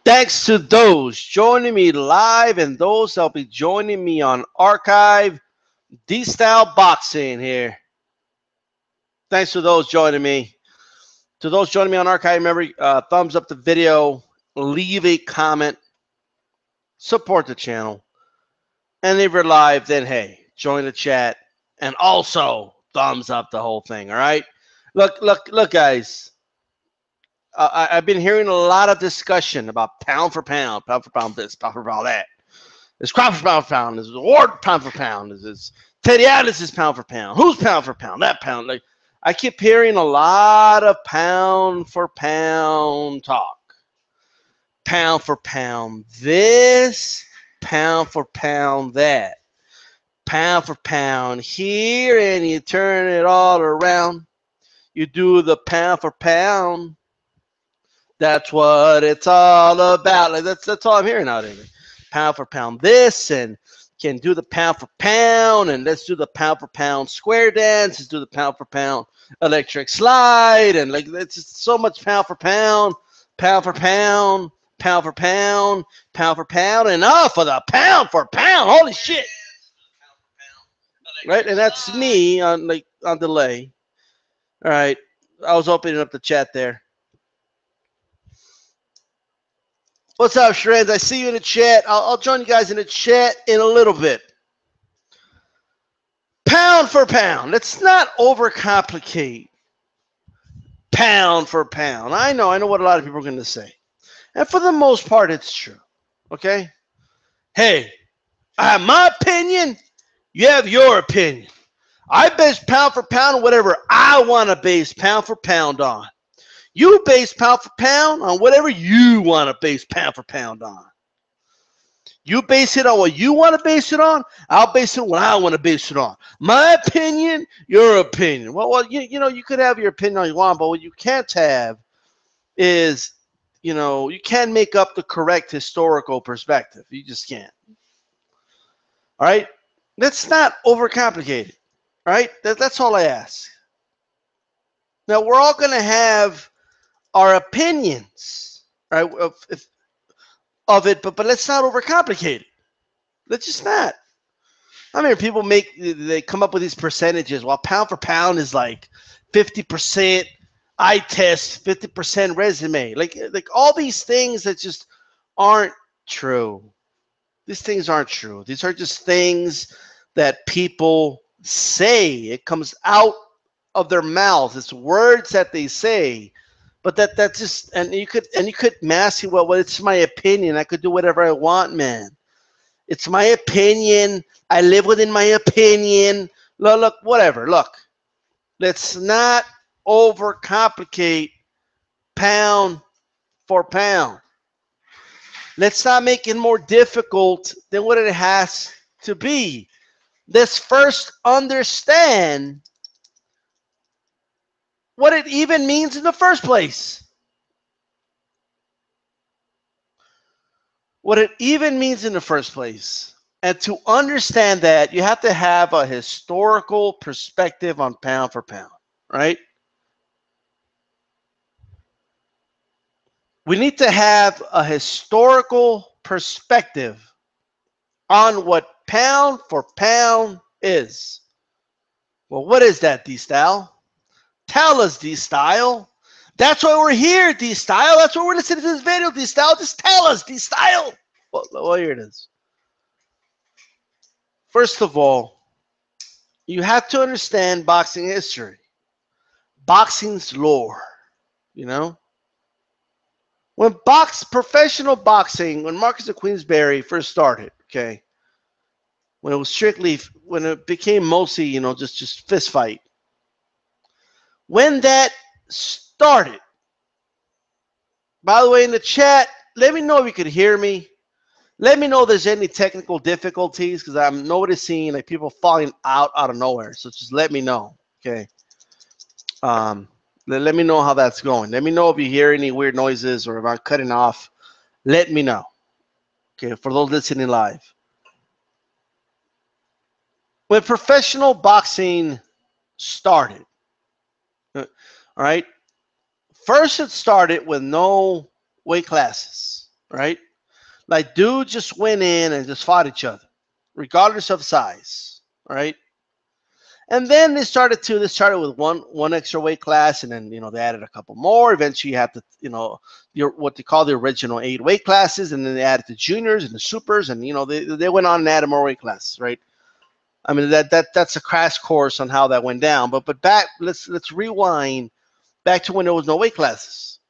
Thanks to those joining me live and those that'll be joining me on archive. DStyleBoxing here. Thanks to those joining me. To those joining me on archive, remember, thumbs up the video, leave a comment, support the channel. And if you're live, then hey, join the chat and also thumbs up the whole thing. All right. Look, guys. I've been hearing a lot of discussion about pound for pound this, pound for pound that. Is Crawford pound for pound? Is Ward pound for pound? Is Teddy Atlas is pound for pound? Who's pound for pound? That pound. Like, I keep hearing a lot of pound for pound talk. Pound for pound this, pound for pound that. Pound for pound here, and you turn it all around. You do the pound for pound. That's what it's all about. Like, that's all I'm hearing nowadays. Pound for pound this, and can do the pound for pound, and let's do the pound for pound square dance. Let's do the pound for pound electric slide, and like it's just so much pound for pound, pound for pound, pound for pound, pound for pound. Enough of the pound for pound. Holy shit! Right, and that's me on delay. All right, I was opening up the chat there. What's up, Shreds? I see you in the chat. I'll join you guys in the chat in a little bit. Pound for pound. Let's not overcomplicate pound for pound. I know what a lot of people are going to say. And for the most part, it's true. Okay? Hey, I have my opinion. You have your opinion. I base pound for pound on whatever I want to base pound for pound on. You base pound for pound on whatever you want to base pound for pound on. You base it on what you want to base it on. I'll base it on what I want to base it on. My opinion, your opinion. Well, you know, you could have your opinion all you want, but what you can't have is, you know, you can't make up the correct historical perspective. You just can't. All right? Let's not overcomplicate it. All right? That's all I ask. Now, we're all going to have our opinions, right, of it, but let's not overcomplicate it. Let's just not. I mean, people they come up with these percentages. While pound for pound is like 50% eye test, 50% resume. Like all these things that just aren't true. These things aren't true. These are just things that people say. It comes out of their mouths. It's words that they say. But that just, and you could mask it. Well, it's my opinion. I could do whatever I want, man. It's my opinion. I live within my opinion. Look, whatever. Look, let's not overcomplicate pound for pound. Let's not make it more difficult than what it has to be. Let's first understand what it even means in the first place. What it even means in the first place. And to understand that, you have to have a historical perspective on pound for pound, right? We need to have a historical perspective on what pound for pound is. Well, what is that, D-Style? Tell us, D-Style. That's why we're here, D-Style. That's why we're listening to this video, D-Style. Just tell us, D-Style. Well, here it is. First of all, you have to understand boxing history. Boxing's lore, you know? When professional boxing, when Marcus of Queensberry first started, okay, when it became mostly, you know, just fist fight. When that started, by the way, in the chat, let me know if you could hear me. Let me know if there's any technical difficulties, because I'm noticing like people falling out of nowhere. So just let me know, okay? Let me know how that's going. Let me know if you hear any weird noises or if I'm cutting off. Let me know, okay, for those listening live. When professional boxing started, all right, first it started with no weight classes. right? Like dudes just went in and just fought each other, regardless of size, right? And then they started with one extra weight class, and then they added a couple more. Eventually, you had what they call the original 8 weight classes, and then they added the juniors and the supers, and they went on and added more weight classes, right? I mean that's a crash course on how that went down. But back, let's rewind back to when there was no weight classes.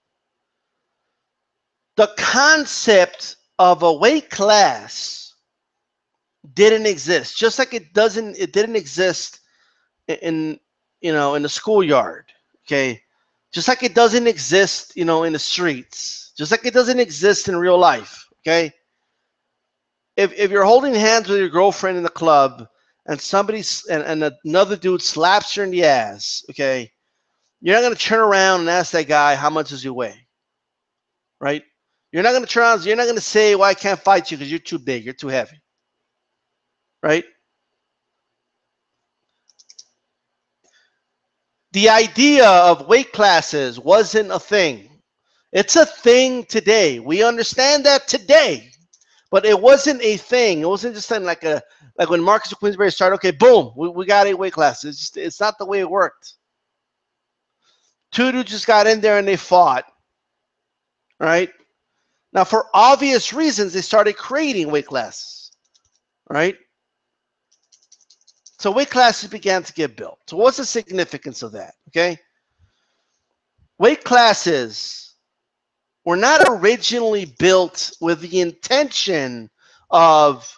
The concept of a weight class didn't exist, just like it didn't exist in in the schoolyard, okay? Just like it doesn't exist, in the streets, just like it doesn't exist in real life, okay? If you're holding hands with your girlfriend in the club and and another dude slaps her in the ass, okay? You're not gonna turn around and ask that guy how much does he weigh, right? You're not gonna turn around. You're not gonna say, "Well, I can't fight you because you're too big, you're too heavy," right? The idea of weight classes wasn't a thing. It's a thing today. We understand that today, but it wasn't a thing. It wasn't just like when Marcus Queensberry started. Okay, boom, we got 8 weight classes. It's not the way it worked. Two dudes just got in there and they fought, right? Now, for obvious reasons, they started creating weight classes, right? So weight classes began to get built. So what's the significance of that? Okay, weight classes were not originally built with the intention of,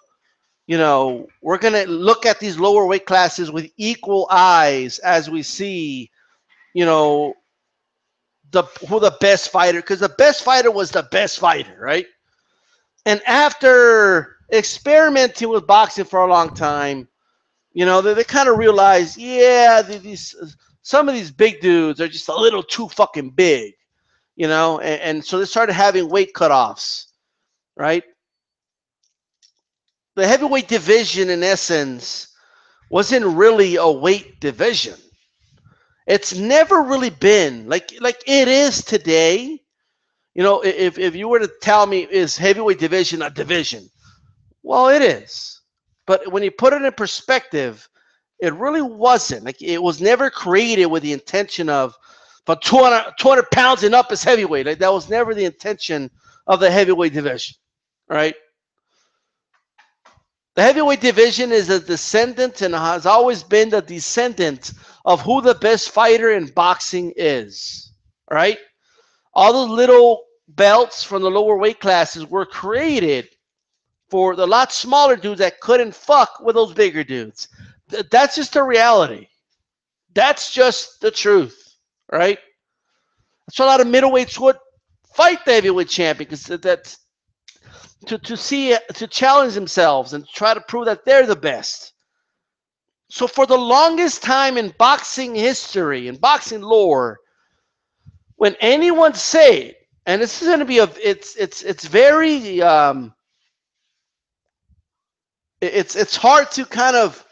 we're going to look at these lower weight classes with equal eyes as we see, who the best fighter, because the best fighter was the best fighter, right? And after experimenting with boxing for a long time, they kind of realized, yeah, some of these big dudes are just a little too fucking big, and so they started having weight cutoffs, right? The heavyweight division, in essence, wasn't really a weight division. It's never really been like it is today. If you were to tell me, is heavyweight division a division? Well, it is. But when you put it in perspective, it really wasn't. Like, it was never created with the intention of, but 200 pounds and up is heavyweight. Like, that was never the intention of the heavyweight division, right? The heavyweight division is a descendant and has always been the descendant of who the best fighter in boxing is, right? All those little belts from the lower weight classes were created for the lot smaller dudes that couldn't fuck with those bigger dudes. That's just the reality. That's just the truth, right? That's why a lot of middleweights would fight the heavyweight champion, because that's to challenge themselves and try to prove that they're the best. So for the longest time in boxing history, in boxing lore, when anyone say, and this is going to be it's very it's hard to kind of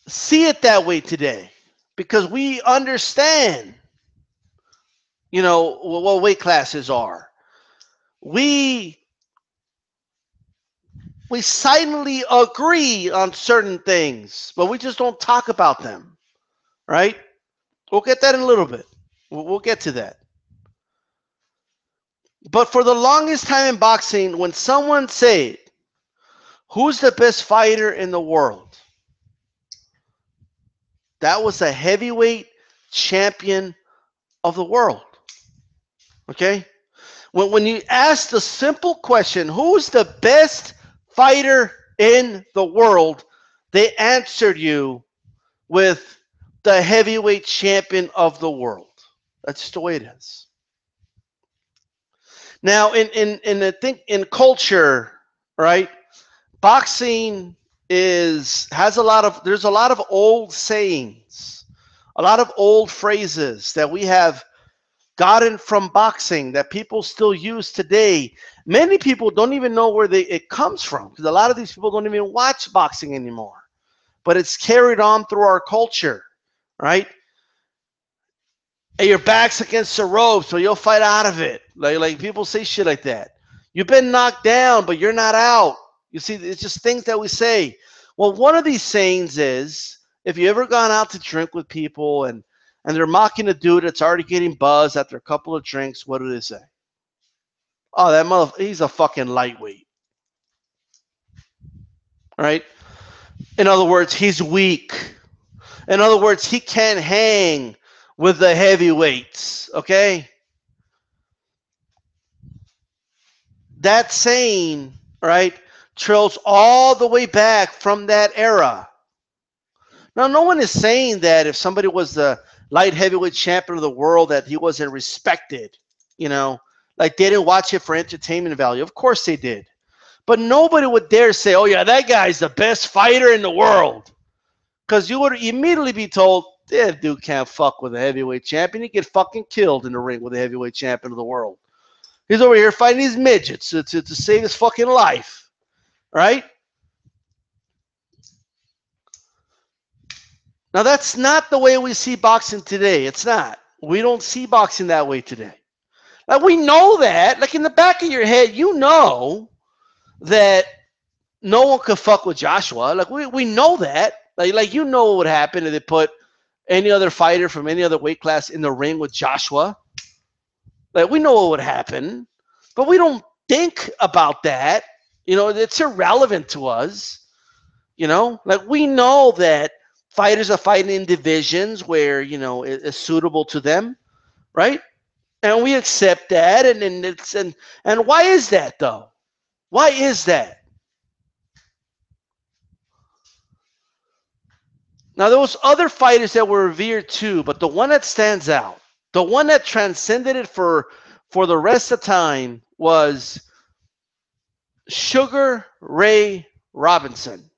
see it that way today, because we understand, what weight classes are. We silently agree on certain things, but we just don't talk about them, right? We'll get that in a little bit. We'll get to that. But for the longest time in boxing, when someone said, who's the best fighter in the world? That was a heavyweight champion of the world. Okay? When you ask the simple question, who's the best fighter in the world, they answered you with the heavyweight champion of the world. That's just the way it is. Now, in culture, right? Boxing there's a lot of old sayings, a lot of old phrases that we have gotten from boxing that people still use today. Many people don't even know where it comes from, because a lot of these people don't even watch boxing anymore. But it's carried on through our culture, right? Hey, your back's against the rope, so you'll fight out of it. Like people say shit like that. You've been knocked down, but you're not out. You see, it's just things that we say. Well, one of these sayings is, if you ever gone out to drink with people and they're mocking a dude that's already getting buzzed after a couple of drinks, what do they say? Oh, that mother, he's a fucking lightweight, right? In other words, he's weak. In other words, he can't hang with the heavyweights, okay? That saying, right, trails all the way back from that era. Now, no one is saying that if somebody was the light heavyweight champion of the world that he wasn't respected, you know, like they didn't watch it for entertainment value. Of course they did. But nobody would dare say, oh, yeah, that guy's the best fighter in the world. Because you would immediately be told, that dude can't fuck with a heavyweight champion. He'd get fucking killed in the ring with a heavyweight champion of the world. He's over here fighting these midgets to save his fucking life, right? Now, that's not the way we see boxing today. It's not. We don't see boxing that way today. Like, we know that. Like, in the back of your head, you know that no one could fuck with Joshua. Like, we know that. Like you know what would happen if they put any other fighter from any other weight class in the ring with Joshua. Like, we know what would happen, but we don't think about that. You know, it's irrelevant to us. You know, like, we know that fighters are fighting in divisions where, you know, it's suitable to them, right? And we accept that. And why is that, though? Why is that? Now, there was other fighters that were revered too, but the one that stands out, the one that transcended it for the rest of time, was Sugar Ray Robinson.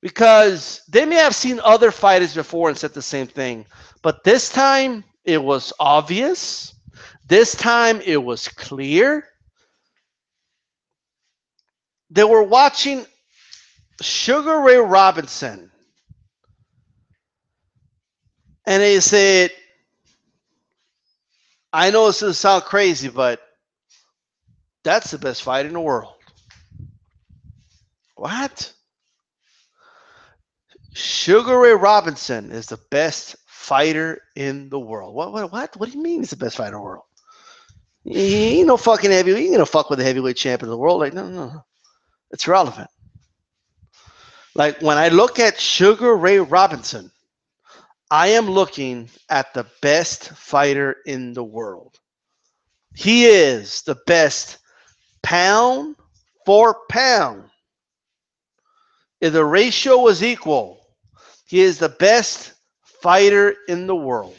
Because they may have seen other fighters before and said the same thing, but this time it was obvious. This time it was clear. They were watching Sugar Ray Robinson, and they said, I know this doesn't sound crazy, but that's the best fight in the world. What? Sugar Ray Robinson is the best fighter in the world. What do you mean he's the best fighter in the world? He ain't no fucking heavyweight. He ain't gonna fuck with the heavyweight champion of the world. Like, no. It's irrelevant. Like, when I look at Sugar Ray Robinson, I am looking at the best fighter in the world. He is the best pound for pound. If the ratio was equal, he is the best fighter in the world.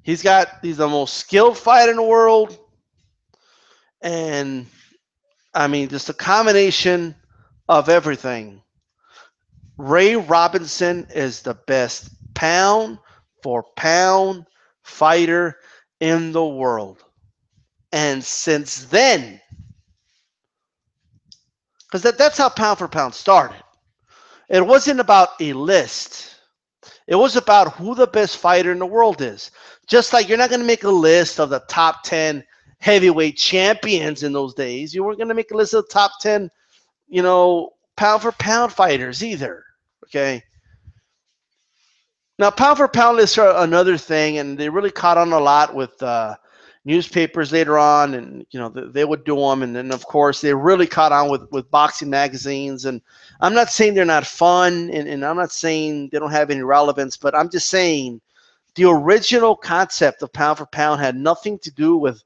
He's the most skilled fighter in the world. And I mean, just a combination of everything. Ray Robinson is the best pound for pound fighter in the world. And since then, because that's how pound for pound started. It wasn't about a list. It was about who the best fighter in the world is. Just like you're not going to make a list of the top 10 heavyweight champions in those days. You weren't going to make a list of the top 10, you know, pound for pound fighters either. Okay. Now, pound for pound lists are another thing, and they really caught on a lot with newspapers later on, and you know they would do them, and then of course they really caught on with boxing magazines. And I'm not saying they're not fun, and I'm not saying they don't have any relevance, but I'm just saying the original concept of pound for pound had nothing to do with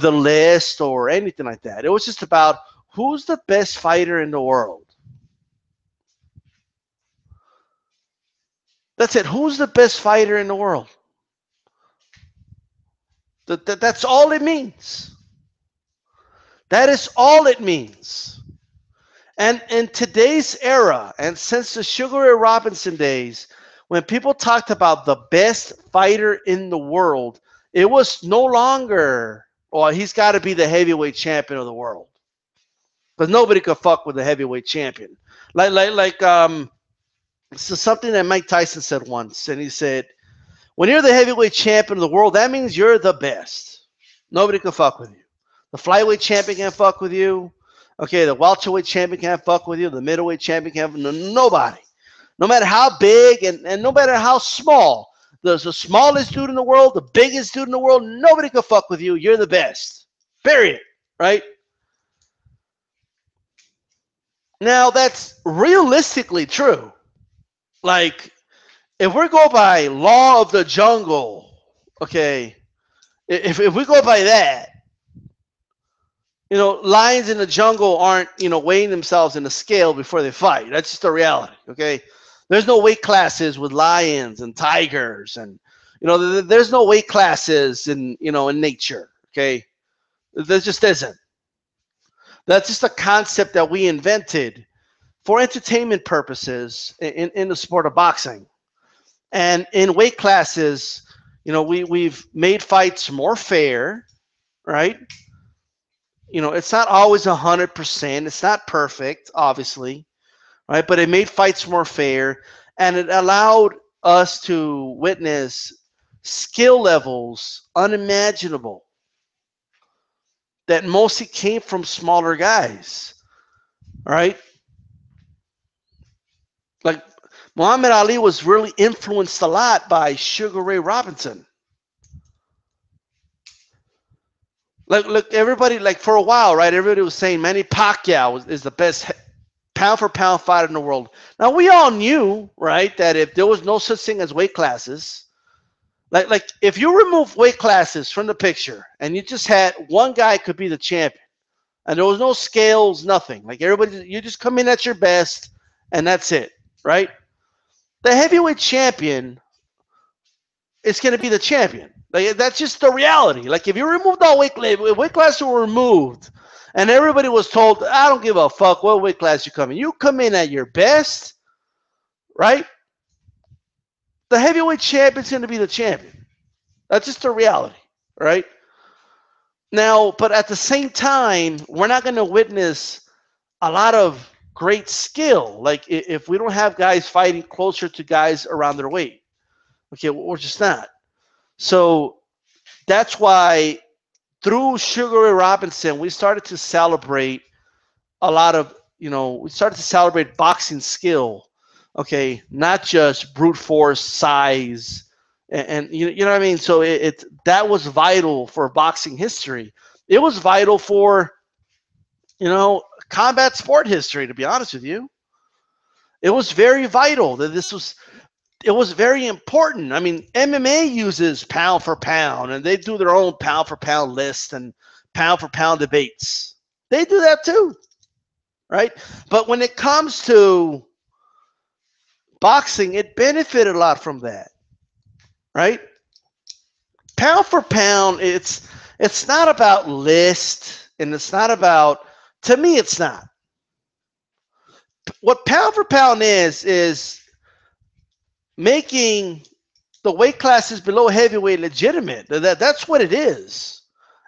a list or anything like that. It was just about who's the best fighter in the world. That's it. Who's the best fighter in the world? That's all it means. That is all it means. And in today's era, and since the Sugar Ray Robinson days, when people talked about the best fighter in the world, it was no longer, oh, he's got to be the heavyweight champion of the world. Because nobody could fuck with the heavyweight champion. Like so something that Mike Tyson said once, and he said, When you're the heavyweight champion of the world, that means you're the best. Nobody can fuck with you. The flyweight champion can't fuck with you. Okay, the welterweight champion can't fuck with you. The middleweight champion can't. Nobody. No matter how big and no matter how small. The smallest dude in the world, the biggest dude in the world, nobody can fuck with you. You're the best. Period. Right? Now, that's realistically true. Like, if we go by law of the jungle, okay, if we go by that, lions in the jungle aren't, weighing themselves in a scale before they fight. That's just the reality, okay? There's no weight classes with lions and tigers, and there's no weight classes in nature, okay? There just isn't. That's just a concept that we invented for entertainment purposes in the sport of boxing. And in weight classes, we've made fights more fair, right? It's not always 100%. It's not perfect, obviously, right? But it made fights more fair, and it allowed us to witness skill levels unimaginable that mostly came from smaller guys, right? Like Muhammad Ali was really influenced a lot by Sugar Ray Robinson. Look, everybody, like for a while, right? Everybody was saying Manny Pacquiao is the best pound for pound fighter in the world. Now we all knew, right, that if there was no such thing as weight classes, like if you remove weight classes from the picture and you just had one guy could be the champion, and there was no scales, nothing. Like everybody, you just come in at your best, and that's it, right? The heavyweight champion is going to be the champion. Like that's just the reality. Like if you removed all weight classes were removed, and everybody was told, I don't give a fuck what weight class you come in. You come in at your best, right? The heavyweight champion's going to be the champion. That's just the reality, right? Now, but at the same time, we're not going to witness a lot of great skill. Like if we don't have guys fighting closer to guys around their weight, okay, we're just not. So that's why through Sugar Ray Robinson, we started to celebrate a lot of, we started to celebrate boxing skill, okay, not just brute force, size, and you know what I mean? So that was vital for boxing history. It was vital for, combat sport history, to be honest with you. It was very vital that it was very important. I mean, MMA uses pound for pound, and they do their own pound for pound list and pound for pound debates. They do that too, right? But when it comes to boxing, it benefited a lot from that, right? Pound for pound, it's not about list, and it's not about, to me, it's not. What pound for pound is making the weight classes below heavyweight legitimate. That's what it is.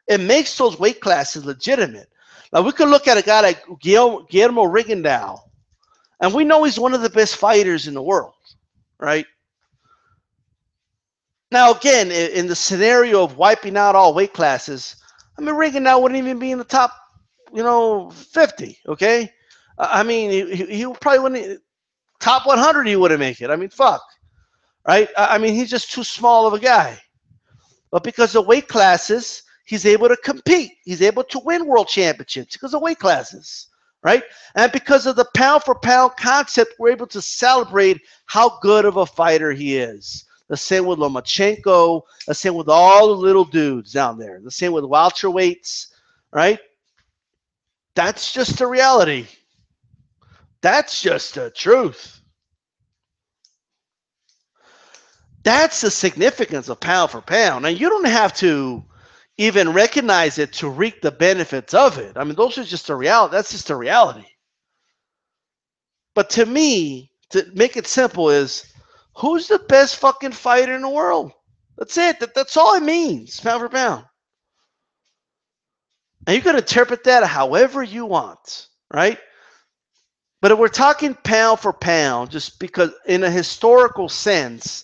It makes those weight classes legitimate. Now, we could look at a guy like Guillermo Rigondeaux, and we know he's one of the best fighters in the world, right? Now, again, in the scenario of wiping out all weight classes, I mean, Rigondeaux wouldn't even be in the top, 50, okay? I mean, he probably wouldn't, top 100 he wouldn't make it. I mean, fuck. Right? I mean, he's just too small of a guy. But because of weight classes, he's able to compete. He's able to win world championships because of weight classes, right? And because of the pound for pound concept, we're able to celebrate how good of a fighter he is. The same with Lomachenko. The same with all the little dudes down there. The same with welterweights, right? That's just the reality. That's just the truth. That's the significance of pound for pound. And you don't have to even recognize it to reap the benefits of it. I mean, those are just the reality. That's just the reality. But to me, to make it simple is, who's the best fucking fighter in the world? That's it. That's all it means, pound for pound. And you can interpret that however you want, right? But if we're talking pound for pound, just because in a historical sense,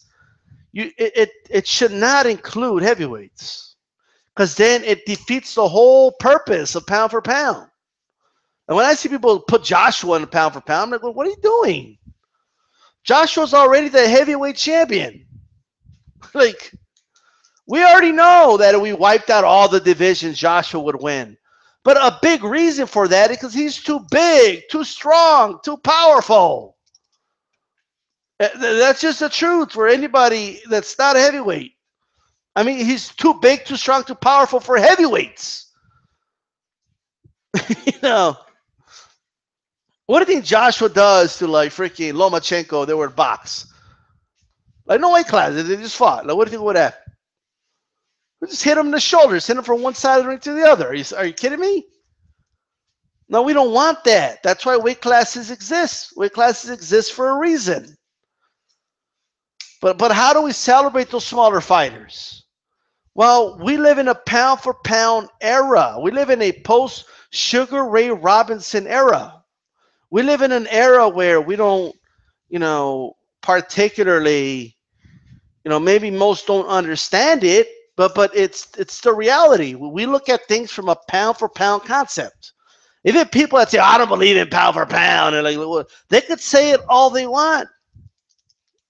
it should not include heavyweights, because then it defeats the whole purpose of pound for pound. And when I see people put Joshua in pound for pound, I'm like, well, what are you doing? Joshua's already the heavyweight champion. Like, we already know that if we wiped out all the divisions, Joshua would win. But a big reason for that is because he's too big, too strong, too powerful. That's just the truth for anybody that's not a heavyweight. I mean, he's too big, too strong, too powerful for heavyweights. You know, what do you think Joshua does to like freaking Lomachenko? They were in box. Like, no weight class. They just fought. Like, what do you think would happen? We just hit him in the shoulders, hit him from one side of the ring to the other. Are you kidding me? No, we don't want that. That's why weight classes exist. Weight classes exist for a reason. But how do we celebrate those smaller fighters? Well, we live in a pound for pound era. We live in a post Sugar Ray Robinson era. We live in an era where we don't, particularly, maybe most don't understand it, but it's the reality. We look at things from a pound for pound concept. Even people that say, I don't believe in pound for pound, and like, they could say it all they want.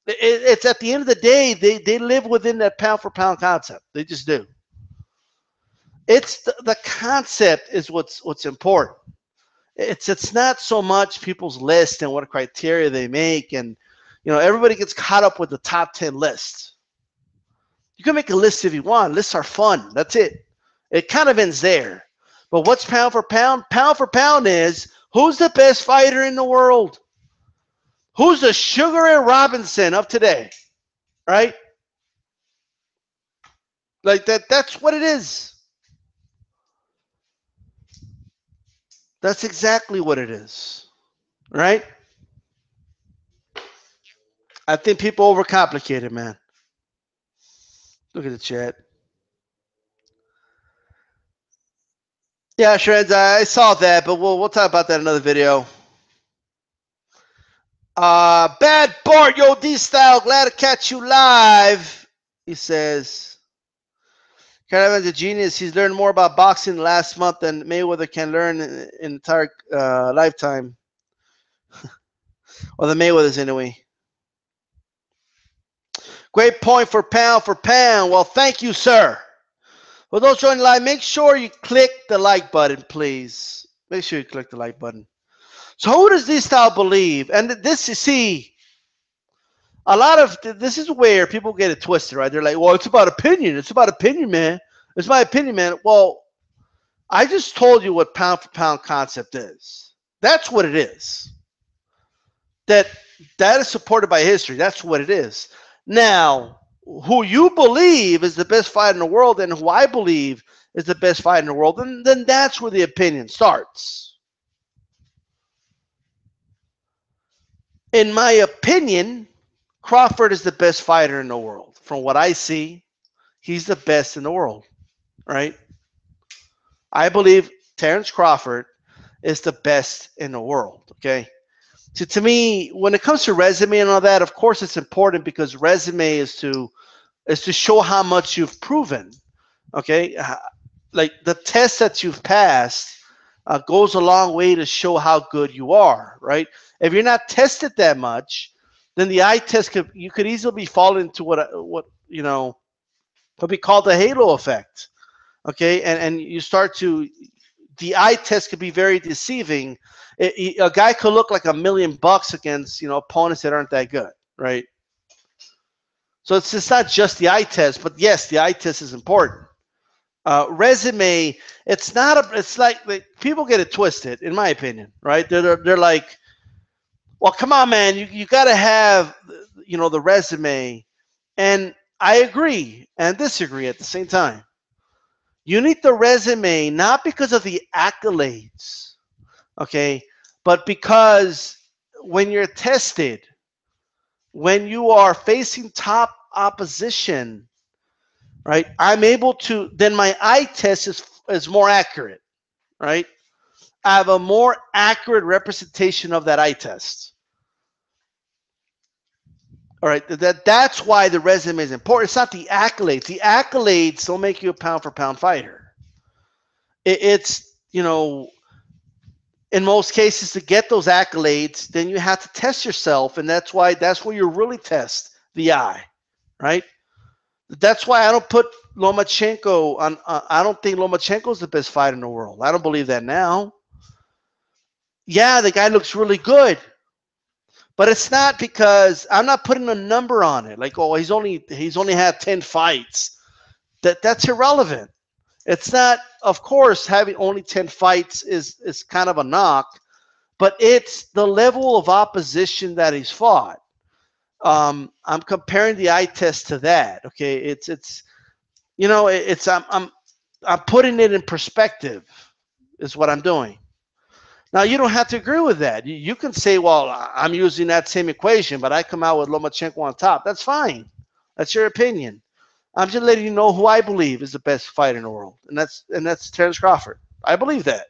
It's at the end of the day, they live within that pound for pound concept. They just do. It's the concept is what's important. It's not so much people's list and what criteria they make, and everybody gets caught up with the top 10 list. You can make a list if you want. Lists are fun. That's it. It kind of ends there. But what's pound for pound? Pound for pound is who's the best fighter in the world? Who's the Sugar Ray Robinson of today? Right? Like that's what it is. That's exactly what it is. Right? I think people overcomplicate it, man. Look at the chat. Yeah, Shreds, I saw that, but we'll talk about that in another video. Bad Bart, yo, D-Style, glad to catch you live. He says, Caravan's a genius. He's learned more about boxing last month than Mayweather can learn in an entire lifetime. Or the Mayweathers, anyway. Great point for pound for pound. Well, thank you, sir. For those joining live, make sure you click the like button, please. Make sure you click the like button. So who does D-Style believe? And this, you see, a lot of this is where people get it twisted, right? They're like, well, it's about opinion. It's about opinion, man. It's my opinion, man. Well, I just told you what pound for pound concept is. That's what it is. That is supported by history. That's what it is. Now, who you believe is the best fighter in the world and who I believe is the best fighter in the world, then that's where the opinion starts. In my opinion, Crawford is the best fighter in the world. From what I see, he's the best in the world, right? I believe Terrence Crawford is the best in the world, okay? So to me, when it comes to resume and all that, of course it's important because resume is to show how much you've proven, okay? Like the test that you've passed goes a long way to show how good you are, right? If you're not tested that much, then the eye test you could easily fall into what could be called the halo effect, okay? And you start to, the eye test could be very deceiving. A guy could look like $1 million against opponents that aren't that good, right? So it's not just the eye test, but yes, the eye test is important. Resume, it's like people get it twisted, in my opinion, right? They're like, well, come on, man, you got to have the resume, and I agree and disagree at the same time. You need the resume not because of the accolades, okay, but because when you're tested, when you are facing top opposition, right, I'm able to, then my eye test is more accurate, right? I have a more accurate representation of that eye test. All right, that's why the resume is important. It's not the accolades. The accolades don't make you a pound for pound fighter. It's, you know, in most cases to get those accolades, then you have to test yourself, and that's where you really test the eye, right? That's why I don't put Lomachenko on. I don't think Lomachenko is the best fighter in the world. I don't believe that now. Yeah, the guy looks really good, but it's not because I'm not putting a number on it. Like, oh, he's only had 10 fights. That's irrelevant. It's not. Of course, having only 10 fights is kind of a knock, but it's the level of opposition that he's fought. I'm comparing the eye test to that. Okay, it's you know, it's I'm putting it in perspective is what I'm doing. Now, you don't have to agree with that. You can say, well, I'm using that same equation, but I come out with Lomachenko on top. That's fine. That's your opinion. I'm just letting you know who I believe is the best fighter in the world, and that's Terence Crawford. I believe that.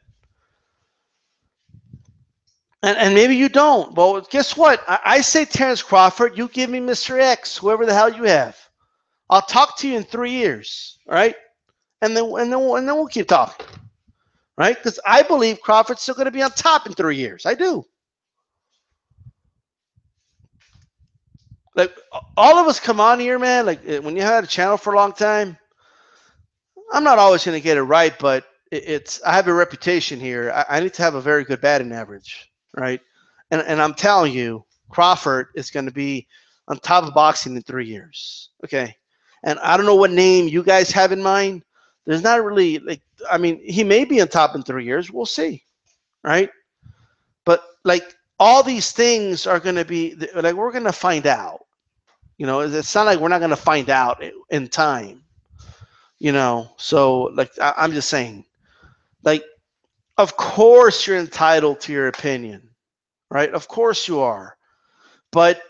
And maybe you don't. Well, guess what? I say Terence Crawford. You give me Mr. X, whoever the hell you have. I'll talk to you in 3 years, all right? And then we'll keep talking, right? Because I believe Crawford's still going to be on top in 3 years. I do. Like, all of us come on here, man. Like, when you had a channel for a long time, I'm not always going to get it right, but I have a reputation here. I need to have a very good batting average, right? And I'm telling you, Crawford is going to be on top of boxing in 3 years, okay? And I don't know what name you guys have in mind. There's not really, like, I mean, he may be on top in 3 years. We'll see, right? But, like, all these things are going to be, like, we're going to find out. You know, it's not like we're not going to find out in time, you know? So, like, I'm just saying, like, of course you're entitled to your opinion, right? Of course you are. But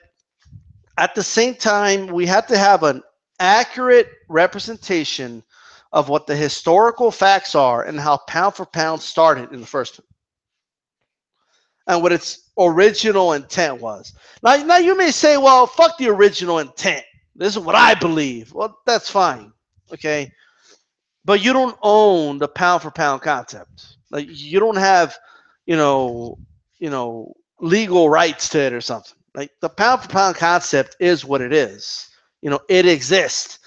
at the same time, we have to have an accurate representation of what the historical facts are and how pound for pound started in the first one, and what its original intent was. Now you may say, well, fuck the original intent. This is what I believe. Well, that's fine, okay? But you don't own the pound for pound concept. Like, you don't have, you know, legal rights to it or something. Like, the pound for pound concept is what it is. You know, it exists.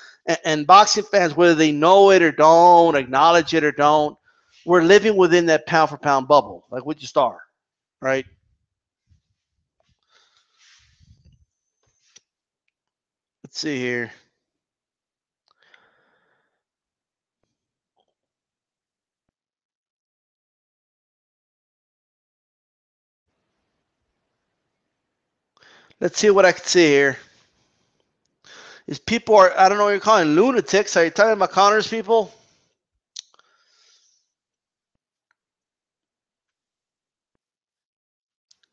And boxing fans, whether they know it or don't, acknowledge it or don't, we're living within that pound for pound bubble. Like, we just are, right? Let's see here. Let's see what I can see here. These people are, I don't know what you're calling, lunatics. Are you talking about Connor's people?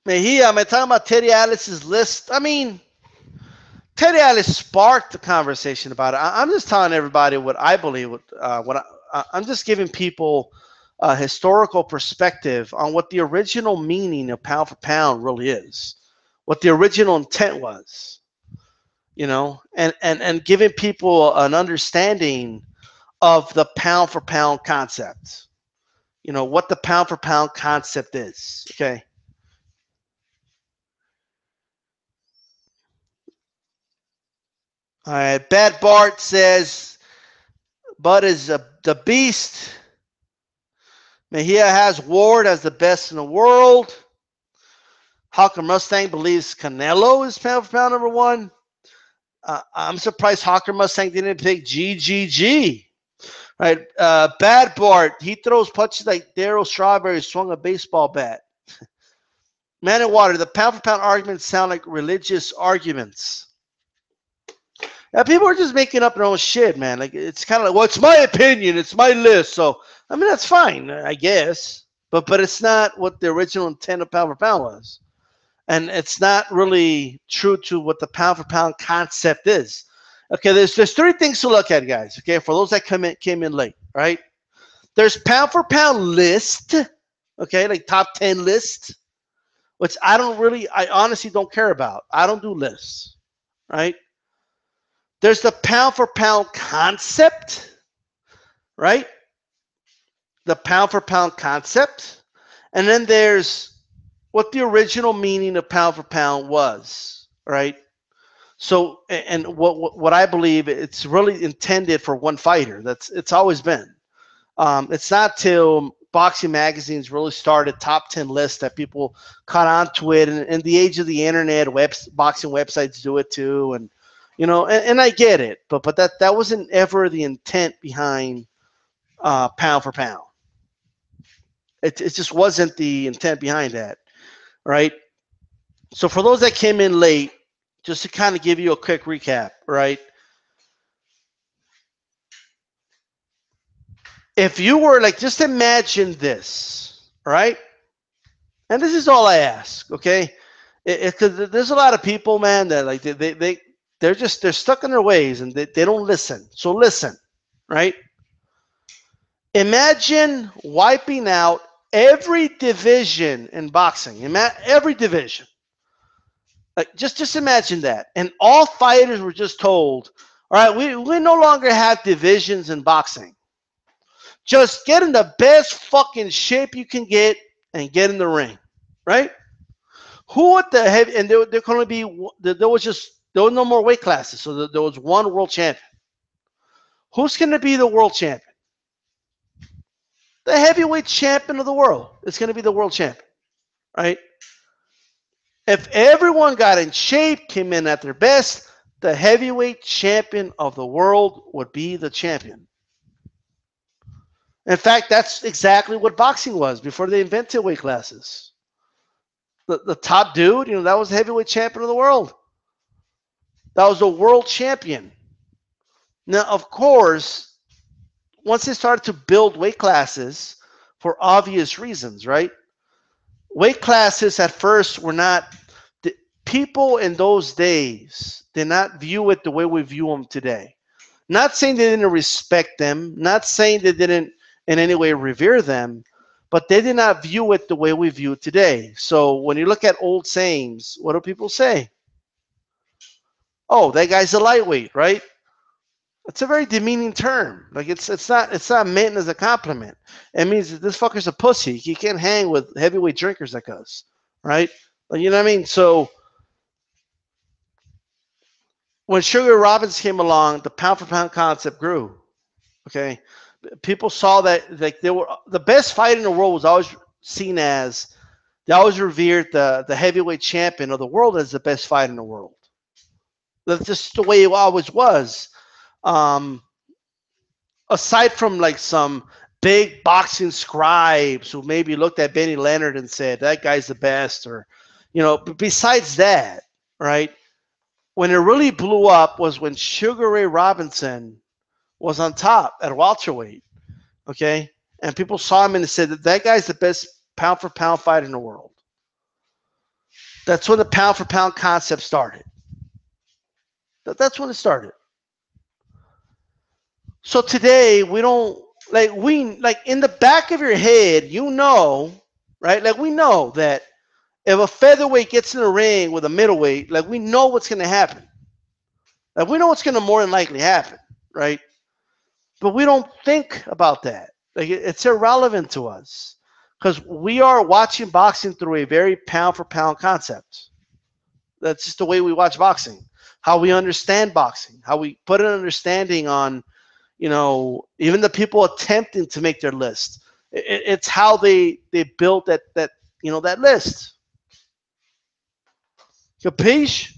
Mejia, am I talking about Teddy Atlas's list? I mean, Teddy Atlas sparked the conversation about it. I'm just telling everybody what I believe. I'm just giving people a historical perspective on what the original meaning of pound for pound really is, what the original intent was, you know, and giving people an understanding of the pound for pound concept, you know, what the pound for pound concept is, okay? All right, Bad Bart says Bud is the beast. Mejia has Ward as the best in the world. Hawker Mustang believes Canelo is pound for pound number one. I'm surprised Hawker Mustang didn't pick GGG. Right, Bad Bart, he throws punches like Darryl Strawberry swung a baseball bat. Man and Water, the pound for pound arguments sound like religious arguments. Yeah, people are just making up their own shit, man. Like, it's kind of like, well, it's my opinion, it's my list. So, I mean, that's fine, I guess. But it's not what the original intent of pound for pound was. And it's not really true to what the pound for pound concept is. Okay, there's three things to look at, guys. Okay, for those that came in late, right? There's pound for pound list, okay, like top 10 list, which I honestly don't care about. I don't do lists, right? There's the pound for pound concept, right? The pound for pound concept. And then there's what the original meaning of pound for pound was, right? So, and what I believe it's really intended for one fighter. It's always been. It's not till boxing magazines really started top 10 lists that people caught on to it. And in the age of the internet, boxing websites do it too. And, and I get it, but that wasn't ever the intent behind pound for pound. It just wasn't the intent behind that, right? So for those that came in late, just to kind of give you a quick recap, right? If you were like, just imagine this, right? And this is all I ask, okay? Because there's a lot of people, man, that like they're stuck in their ways and they don't listen. So listen, right? Imagine wiping out every division in boxing. Every division. Like just imagine that. And all fighters were just told, all right, we no longer have divisions in boxing. Just get in the best fucking shape you can get and get in the ring, right? Who would the heavy? And there can only be there was no more weight classes, so there was one world champion. Who's going to be the world champion? The heavyweight champion of the world is going to be the world champion, right? If everyone got in shape, came in at their best, the heavyweight champion of the world would be the champion. In fact, that's exactly what boxing was before they invented weight classes. The top dude, that was the heavyweight champion of the world. That was the world champion. Now, of course, once they started to build weight classes for obvious reasons, right? Weight classes at first were not, people in those days did not view it the way we view them today. Not saying they didn't respect them, not saying they didn't in any way revere them, but they did not view it the way we view it today. So when you look at old sayings, what do people say? Oh, that guy's a lightweight, right? It's a very demeaning term. Like it's not meant as a compliment. It means that this fucker's a pussy. He can't hang with heavyweight drinkers like us, right? Like, you know what I mean? So when Sugar Robbins came along, the pound for pound concept grew. Okay, people saw that like they were the best fight in the world was always seen as they always revered the heavyweight champion of the world as the best fight in the world. That's just the way it always was. Aside from like some big boxing scribes who maybe looked at Benny Leonard and said that guy's the best, or but besides that, right? When it really blew up was when Sugar Ray Robinson was on top at welterweight, okay? And people saw him and they said that guy's the best pound for pound fighter in the world. That's when the pound for pound concept started. That's when it started. So today we don't like in the back of your head, right? Like we know that if a featherweight gets in the ring with a middleweight, like we know what's going to happen. Like we know what's going to more than likely happen, right? But we don't think about that. Like it's irrelevant to us because we are watching boxing through a very pound for pound concept. That's just the way we watch boxing, how we understand boxing, how we put an understanding on, even the people attempting to make their list. It's how they built that list. Capiche?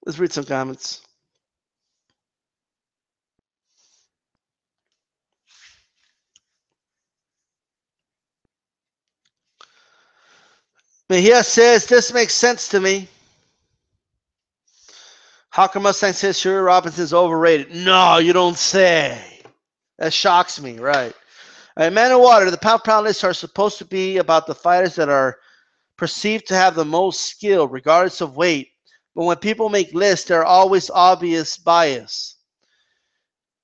Let's read some comments. Mejia says, this makes sense to me. Hawker Mustang says Sugar Robinson's overrated. No, you don't say. That shocks me, right? All right, Man of Water, the pound pound lists are supposed to be about the fighters that are perceived to have the most skill, regardless of weight. But when people make lists, there are always obvious bias.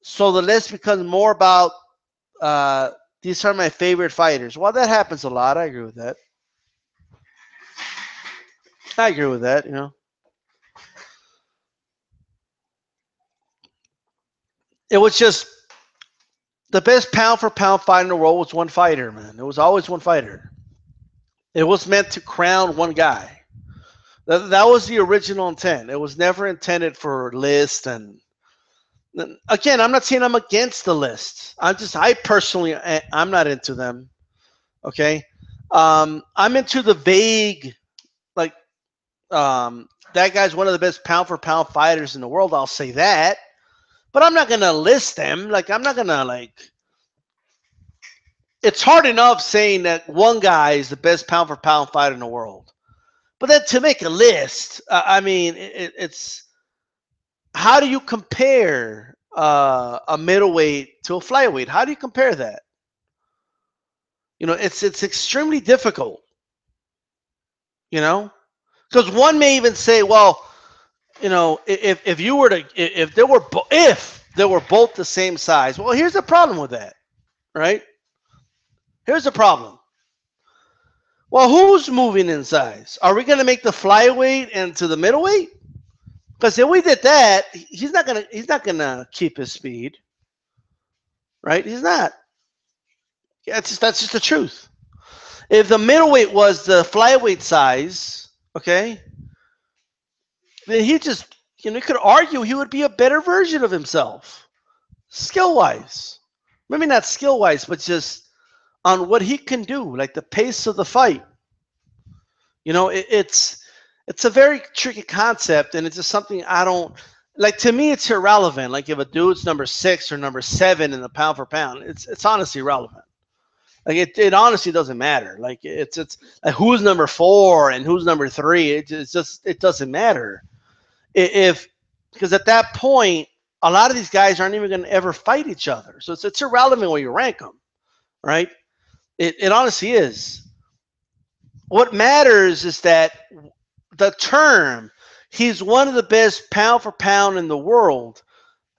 So the list becomes more about these are my favorite fighters. Well, that happens a lot. I agree with that. I agree with that. It was just the best pound for pound fight in the world was one fighter, man. It was always one fighter. It was meant to crown one guy. That was the original intent. It was never intended for list. And again, I'm not saying I'm against the lists. I personally, I'm not into them. Okay. I'm into the vague, like, that guy's one of the best pound for pound fighters in the world. I'll say that, but I'm not going to list them. Like, I'm not going to, like, it's hard enough saying that one guy is the best pound for pound fighter in the world. But then to make a list, I mean, it's how do you compare a middleweight to a flyweight? How do you compare that? It's extremely difficult. Because one may even say, well, if you were to if they were both the same size. Well, here's the problem with that, right? Here's the problem. Well, who's moving in size? Are we going to make the flyweight into the middleweight? Because if we did that, he's not gonna keep his speed, right? He's not. That's just the truth. If the middleweight was the flyweight size, okay, then he just, you could argue he would be a better version of himself, skill-wise. Maybe not skill-wise, but just on what he can do, like the pace of the fight. It's a very tricky concept, and it's just something I don't like. To me, it's irrelevant. Like if a dude's number 6 or number 7 in the pound for pound, it's honestly irrelevant. Like it honestly doesn't matter. Like it's like who's number 4 and who's number 3. It doesn't matter. Because at that point, a lot of these guys aren't even going to ever fight each other. So it's irrelevant where you rank them, right? It honestly is. What matters is that the term, he's one of the best pound for pound in the world.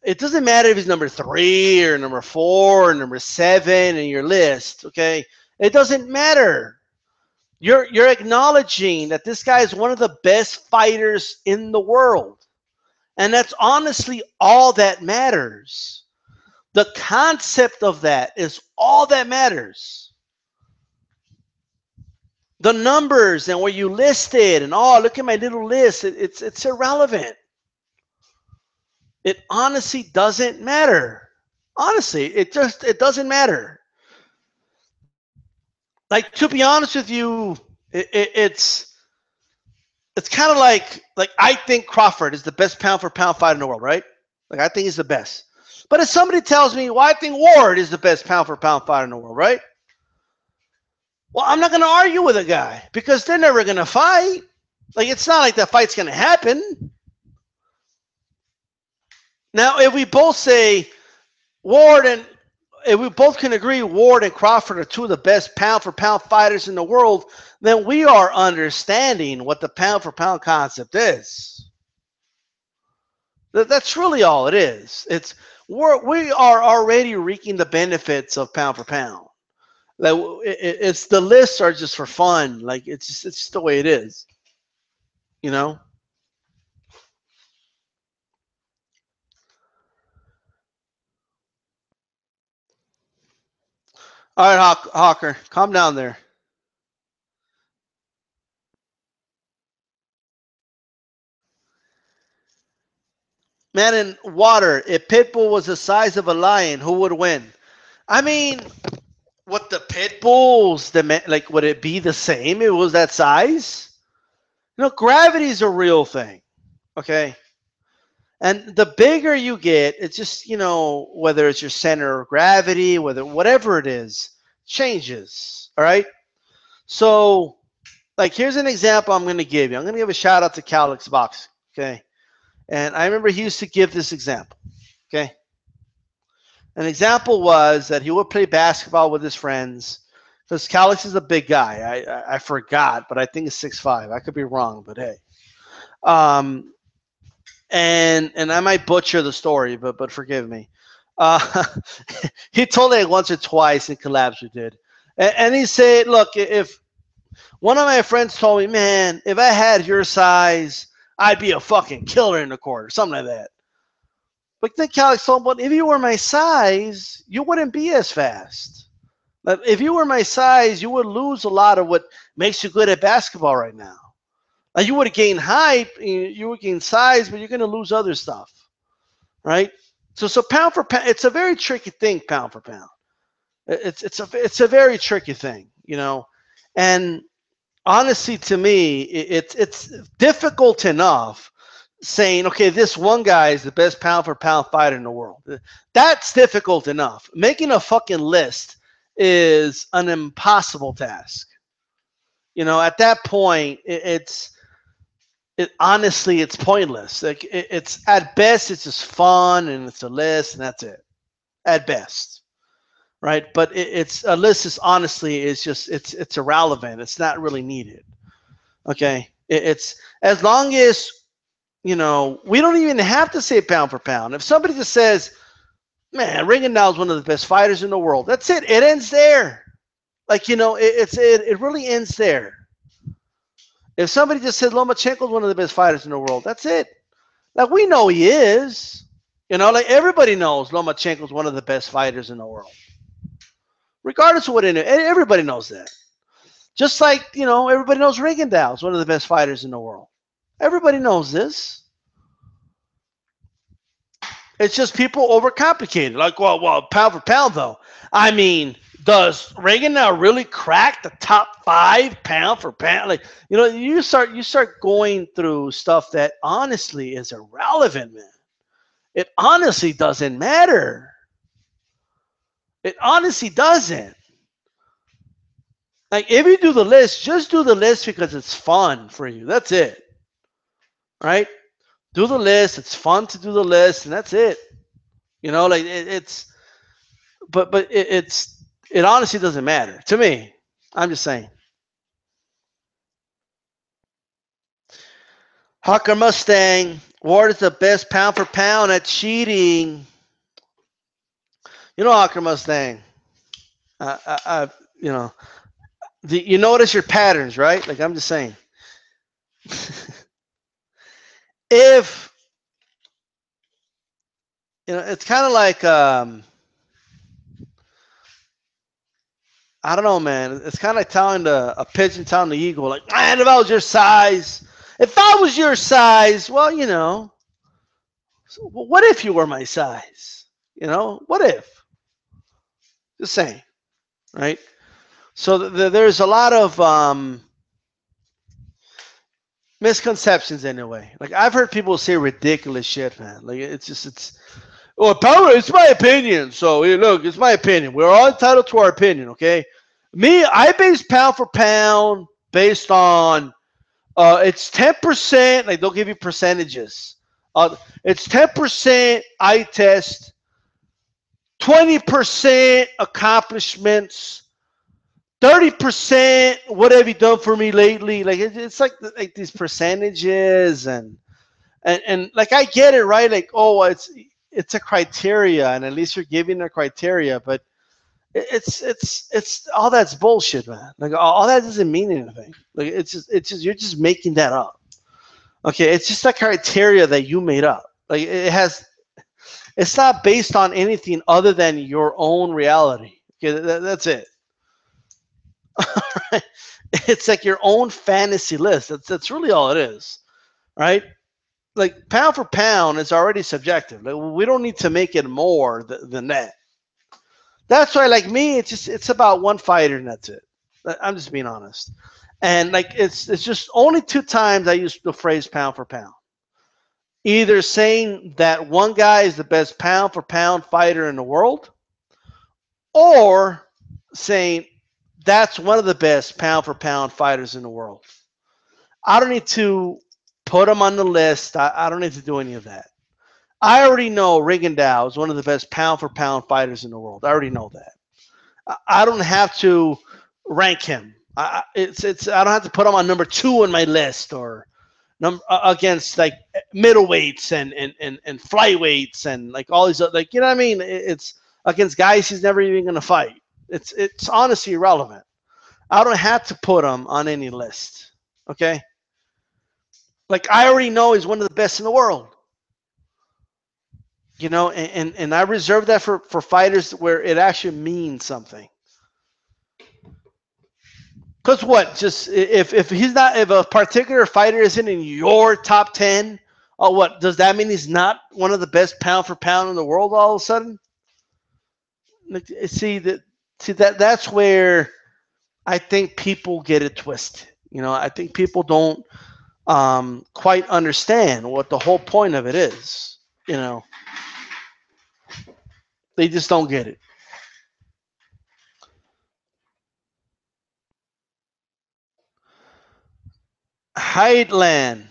It doesn't matter if he's number 3 or number 4 or number 7 in your list, okay? It doesn't matter. You're acknowledging that this guy is one of the best fighters in the world. And that's honestly all that matters. The concept of that is all that matters. The numbers and where you listed and look at my little list. It's irrelevant. It honestly doesn't matter. Honestly, it doesn't matter. Like, to be honest with you, it's kind of like I think Crawford is the best pound for pound fighter in the world, right? Like I think he's the best. But if somebody tells me, well, I think Ward is the best pound for pound fighter in the world, right? Well, I'm not going to argue with a guy because they're never going to fight. Like, it's not like that fight's going to happen. Now, if we both say if we both can agree Ward and Crawford are two of the best pound for pound fighters in the world, then we are understanding what the pound for pound concept is. That's really all it is. We are already reaping the benefits of pound for pound. Like it's the lists are just for fun. Like it's just the way it is, All right, Hawker, calm down there. Man, in water, if Pitbull was the size of a lion, who would win? I mean, what the pit bulls, would it be the same if it was that size? Gravity is a real thing, okay? And the bigger you get, it's just, whether it's your center of gravity, whatever it is, changes, all right? So, like, here's an example I'm going to give you. I'm going to give a shout out to DStyleBoxing, okay? And I remember he used to give this example, okay? An example was that he would play basketball with his friends because Calix is a big guy. I forgot, but I think it's 6'5". I could be wrong, but hey. And I might butcher the story, but forgive me. He told it once or twice in collabs we did. And he said, look, if One of my friends told me, man, if I had your size, I'd be a fucking killer in the court or something like that. But then Calix told him, well, if you were my size, you wouldn't be as fast. If you were my size, you would lose a lot of what makes you good at basketball right now. Like you would gain height, you would gain size, but you're going to lose other stuff, right? So pound for pound, it's a very tricky thing. Pound for pound, it's a very tricky thing, you know. And honestly, to me, it's difficult enough saying, okay, this one guy is the best pound for pound fighter in the world. That's difficult enough. Making a fucking list is an impossible task. You know, at that point, honestly, it's pointless. Like it's at best, it's just fun and it's a list and that's it. At best, right? But it's a list. Is honestly, it's irrelevant. It's not really needed. Okay, it's as long as you know, we don't even have to say pound for pound. If somebody just says, man, Ringenau is one of the best fighters in the world, that's it. It ends there. Like, you know, it really ends there. If somebody just says Lomachenko is one of the best fighters in the world, that's it. Like, we know he is. You know, like everybody knows Lomachenko is one of the best fighters in the world. Regardless of what everybody knows that. Just like, you know, everybody knows Ringenau is one of the best fighters in the world. Everybody knows this. It's just people overcomplicate it. Like, well, pound for pound, though. I mean, does Ringenau really crack the top 5 pound for pound? Like, you know, you start going through stuff that honestly is irrelevant, man. It honestly doesn't matter. It honestly doesn't. Like, if you do the list, just do the list because it's fun for you. That's it. Right? Do the list. It's fun to do the list, and that's it. You know, like it honestly doesn't matter to me. I'm just saying. Hawker Mustang, Ward is the best pound for pound at cheating. You know, Hawker Mustang. You know, you notice your patterns, right? Like, I'm just saying. If you know, it's kind of like I don't know, man. It's kind of like telling a pigeon telling the eagle, like, man, if I was your size, well, you know, what if you were my size? You know, what if? Just saying, right? So there's a lot of misconceptions anyway. Like, I've heard people say ridiculous shit, man. Like, it's my opinion. So look, it's my opinion. We're all entitled to our opinion, okay? Me, I base pound for pound based on it's 10%. Like, they'll give you percentages. It's 10% eye test, 20% accomplishments, 30%, what have you done for me lately? Like, it's like these percentages and like, I get it, right? Like, oh, it's a criteria, and at least you're giving a criteria, but it's all that's bullshit, man. Like, all that doesn't mean anything. Like, it's just you're just making that up. Okay, it's just a criteria that you made up. Like, it's not based on anything other than your own reality. Okay, that's it. Right? It's like your own fantasy list. That's really all it is, right? Like, pound for pound is already subjective. Like, we don't need to make it more than that. That's why, like me, it's about one fighter and that's it. I'm just being honest. And like, it's just only 2 times I use the phrase pound for pound. Either saying that one guy is the best pound for pound fighter in the world, or saying that's one of the best pound for pound fighters in the world. I don't need to put them on the list. I don't need to do any of that. I already know Ringenau is one of the best pound for pound fighters in the world. I already know that. I don't have to rank him. I don't have to put him on number 2 on my list, or against like middleweights and flyweights and like all these, like, you know what I mean? It's against guys he's never even going to fight. It's honestly irrelevant. I don't have to put him on any list. Okay? Like, I already know he's one of the best in the world. You know, and I reserve that for fighters where it actually means something. Because what? Just if he's not, if a particular fighter isn't in your top 10, oh, what does that mean? He's not one of the best pound for pound in the world all of a sudden? Like, that's where I think people get it twisted. You know, I think people don't quite understand what the whole point of it is. You know, they just don't get it. Heightland.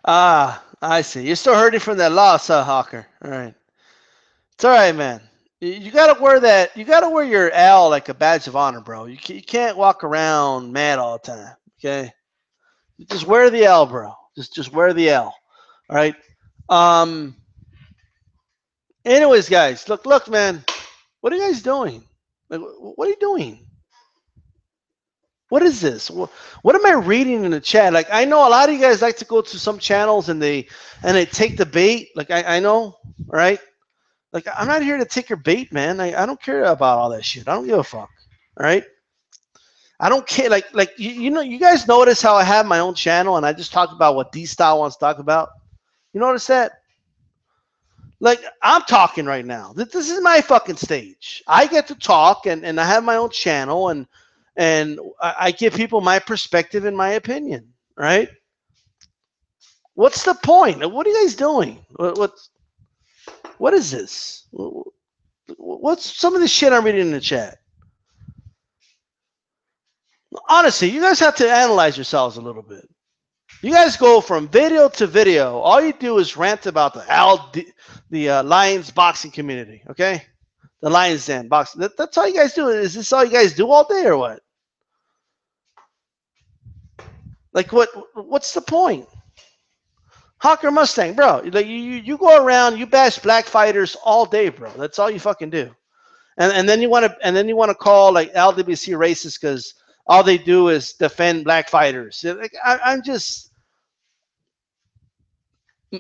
Ah, I see. You're still hurting from that loss, huh, Hawker? All right. It's all right, man. You gotta wear that. You gotta wear your L like a badge of honor, bro. You can't walk around mad all the time. Okay. Just wear the L, bro. Just wear the L. All right. Um. Anyways, guys, look, man. What are you guys doing? Like, what are you doing? What is this? What am I reading in the chat? Like, I know a lot of you guys like to go to some channels and they take the bait. Like, I know, all right? Like, I'm not here to take your bait, man. I don't care about all that shit. I don't give a fuck. All right? I don't care. Like you know, you guys notice how I have my own channel and I just talked about what D-Style wants to talk about? You notice that? Like, I'm talking right now. This is my fucking stage. I get to talk and I have my own channel and I give people my perspective and my opinion, right? What's the point? What are you guys doing? What is this? What's some of the shit I'm reading in the chat? Honestly, you guys have to analyze yourselves a little bit. You guys go from video to video. All you do is rant about the Lions boxing community, okay? The Lions Den boxing. That's all you guys do. Is this all you guys do all day or what? Like, what's the point? Hawker Mustang, bro. Like, you go around, you bash black fighters all day, bro. That's all you fucking do. And then you want to call like LWC racist because all they do is defend black fighters. Like, I'm just,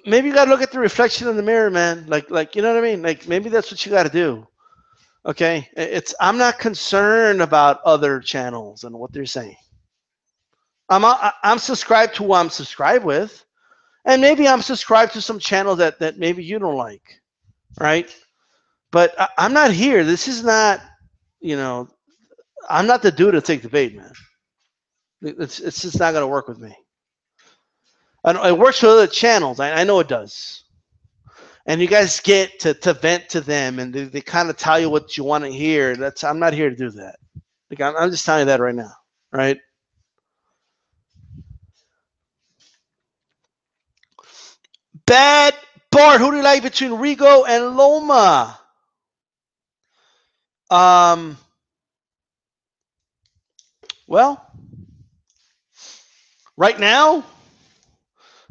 maybe you got to look at the reflection in the mirror, man. Like you know what I mean? Like, maybe that's what you got to do. Okay, I'm not concerned about other channels and what they're saying. I'm subscribed to who I'm subscribed with, and maybe I'm subscribed to some channel that maybe you don't like, right? But I'm not here. This is not, you know, I'm not the dude to take the bait, man. It's just not going to work with me. And it works with other channels. I know it does. And you guys get to vent to them, and they kind of tell you what you want to hear. I'm not here to do that. Like, I'm just telling you that right now, right? Bad Bart, who do you like between Rigo and Loma? Well, right now,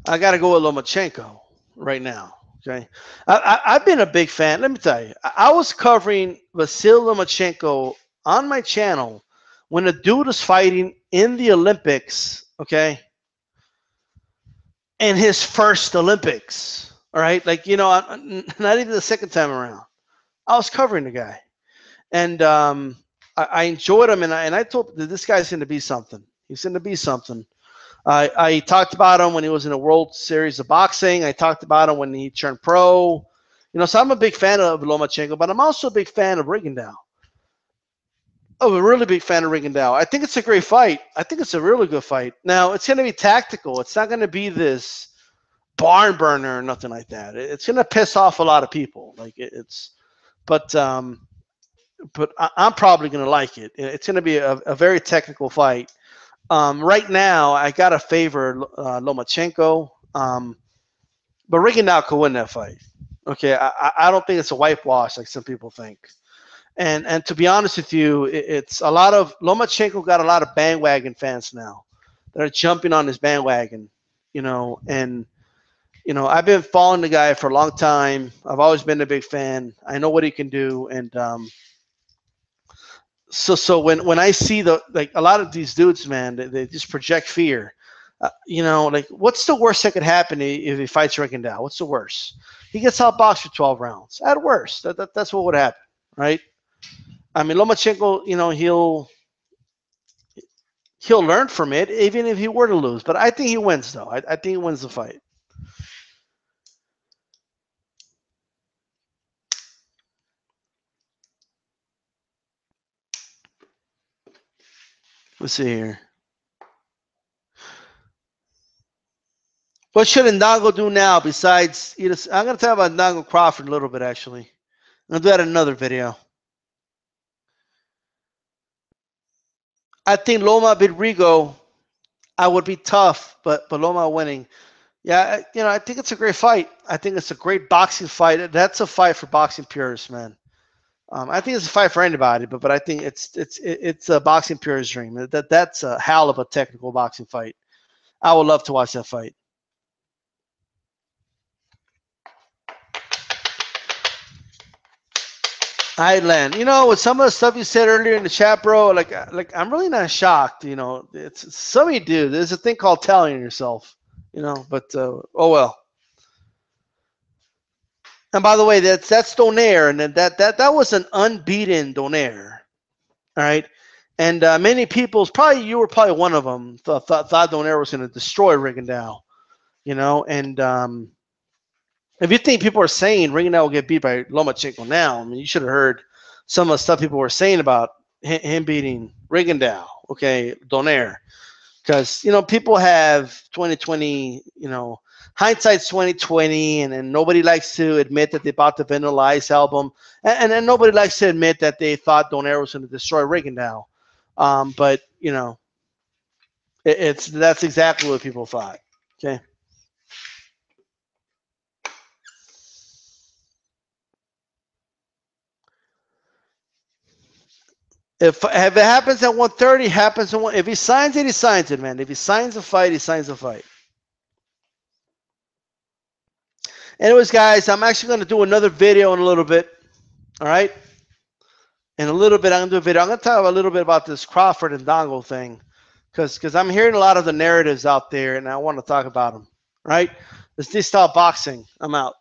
I got to go with Lomachenko right now. Okay, I've been a big fan. Let me tell you, I was covering Vasil Lomachenko on my channel when the dude was fighting in the Olympics. Okay, in his first Olympics. All right, like, you know, not even the second time around. I was covering the guy, and I enjoyed him, and I told that this guy's going to be something. He's going to be something. I talked about him when he was in a World Series of Boxing. I talked about him when he turned pro. You know, so I'm a big fan of Lomachenko, but I'm also a big fan of Rigondeaux. Oh, a really big fan of Rigondeaux. I think it's a great fight. I think it's a really good fight. Now, it's going to be tactical. It's not going to be this barn burner or nothing like that. It's going to piss off a lot of people. Like, but I'm probably going to like it. It's going to be a very technical fight. Right now, I got to favor Lomachenko, but Rigondeaux could win that fight. Okay, I don't think it's a whitewash like some people think. And to be honest with you, it's a lot of Lomachenko got a lot of bandwagon fans now. that are jumping on this bandwagon, and I've been following the guy for a long time. I've always been a big fan. I know what he can do, and so when I see like a lot of these dudes, man, they just project fear. Like what's the worst that could happen if he fights Rigondeaux? What's the worst? He gets outboxed for 12 rounds. At worst, that's what would happen, right? I mean, Lomachenko, he'll learn from it, even if he were to lose. But I think he wins, though. I think he wins the fight. Let's see here. What should Ndango do now besides? I'm going to talk about Ndango Crawford a little bit, actually. I'm going to do that in another video. I think Loma beat Rigo. I would be tough, but Loma winning. Yeah, I think it's a great fight. I think it's a great boxing fight. That's a fight for boxing purists, man. I think it's a fight for anybody, but I think it's a boxing purist dream. That's a hell of a technical boxing fight. I would love to watch that fight. Len, with some of the stuff you said earlier in the chat, bro, like I'm really not shocked. It's some of you do. There's a thing called telling yourself, but oh well. And by the way, that's Donaire, and that was an unbeaten Donaire. All right. And many people, you were probably one of them, thought Donaire was going to destroy Rigondeaux, and if you think people are saying Rigondeaux will get beat by Lomachenko now, I mean, you should have heard some of the stuff people were saying about him beating Rigondeaux, okay, Donaire. Because, people have 2020, hindsight's 2020, and nobody likes to admit that they bought the Vanilla Ice album, and then nobody likes to admit that they thought Donaire was going to destroy Rigondeaux. But, that's exactly what people thought, okay? If it happens at 130, happens at if he signs it, he signs it, man. If he signs a fight, he signs a fight. Anyways, guys, I'm actually going to do another video in a little bit. All right? In a little bit, I'm going to do a video. I'm going to talk a little bit about this Crawford and Ndango thing because I'm hearing a lot of the narratives out there, and I want to talk about them. Right? This DStyleBoxing. I'm out.